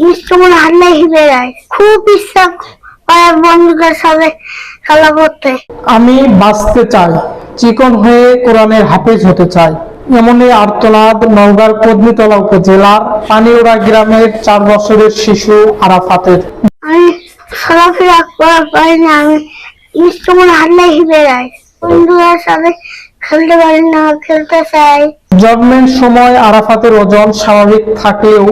Instrument হারলেই বেড়ায়। খুব ইচ্ছা করে বন্ধুদের সাথে খেলা করতে। আমি বাঁচতে চাই, চিকন হয়ে কোরআনের হাফেজ হতে চাই, এমনই আর্তনাদ নওগাঁর পদ্মতলা উপজেলার পানিউড়া গ্রামের 4 বছরের শিশু আরাফাতের। আমি চলাফেরা করা পারি না, আমি ইনস্ট্রুমেন্ট হারলেই বেড়াই। বন্ধুদের সাথে খেলতে পারি না, খেলতে চাই। জন্মের সময় আরাফাতের ওজন স্বাভাবিক থাকলেও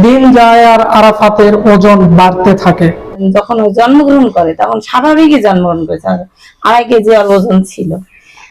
দিন যায় আর আরাফাতের ওজন বাড়তে থাকে। যখন ও জন্মগ্রহণ করে তখন স্বাভাবিকই জন্মগ্রহণ করেছে, 2.5 কেজি ওর ওজন ছিল,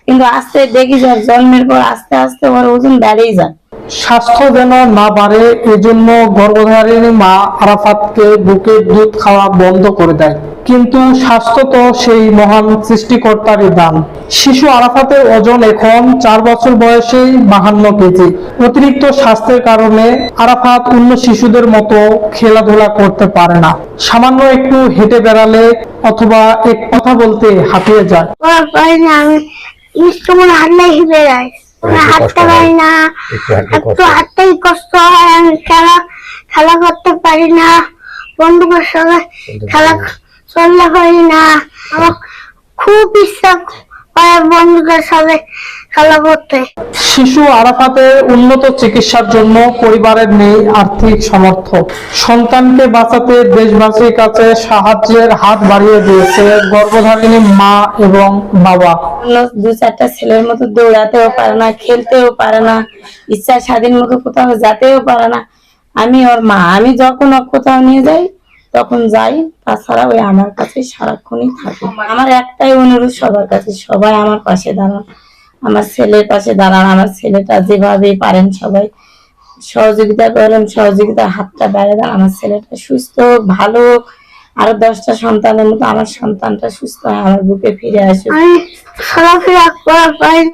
কিন্তু আস্তে দেখি যে ওর জন্মের পর আস্তে আস্তে ওর ওজন বেড়েই যায়। স্বাস্থ্য যেন না বাড়ে এজন্য গর্ভধারিণী মা আরাফাতকে বুকের দুধ খাওয়া বন্ধ করে দেয়, কিন্তু স্বাস্থ্য তো সেই মহান সৃষ্টিকর্তারই দান। শিশু আরাফাতের ওজন এখন 4 বছর বয়সেই 52 কেজি। অতিরিক্ত স্বাস্থ্যের কারণে আরাফাত অন্য শিশুদের মতো খেলাধুলা করতে পারে না। সামান্য একটু হেঁটে বেড়ালে অথবা এক কথা বলতে হাঁপিয়ে যায়। করা পারি না, আমি ইনস্ট্রুমেন্ট হারলেই বেড়াই। হাঁটতে পারি না, একটু হাঁটতেই কষ্ট হয়। আমি খেলা করতে পারি না, বন্ধুদের সাথে খেলা চলতে পারি না। আমার খুব ইচ্ছা করে বন্ধুদের সাথে খেলা করতে। শিশু আরাফাতের উন্নত চিকিৎসার জন্য পরিবারের নেই আর্থিক সামর্থ্য। সন্তানকে বাঁচাতে দেশবাসীর কাছে সাহায্যের হাত বাড়িয়ে দিয়েছে গর্ভধারিণী মা এবং বাবা। 2-4টা ছেলের মতো দৌড়াতেও পারে না, খেলতেও পারে না, ইচ্ছা স্বাধীন মতো কোথাও যেতেও পারে না। আমি ওর মা, আমি যখন ওর কোথাও নিয়ে যাই তখন যাই, তাছাড়া ওই আমার কাছে সারাক্ষণই থাকে। আমার একটাই অনুরোধ সবার কাছে, সবাই আমার পাশে দাঁড়ান, আমার ছেলের পাশে দাঁড়ান। আমার ছেলেটা যেভাবে পারেন সবাই সহযোগিতা করেন, সহযোগিতার হাতটা বেড়ে দেন। আমার ছেলেটা সুস্থ ভালো, আরো 10টা সন্তানের মতো আমার সন্তানটা সুস্থ হয় আমার বুকে ফিরে আসে। আমি চলাফেরা করা পারি না।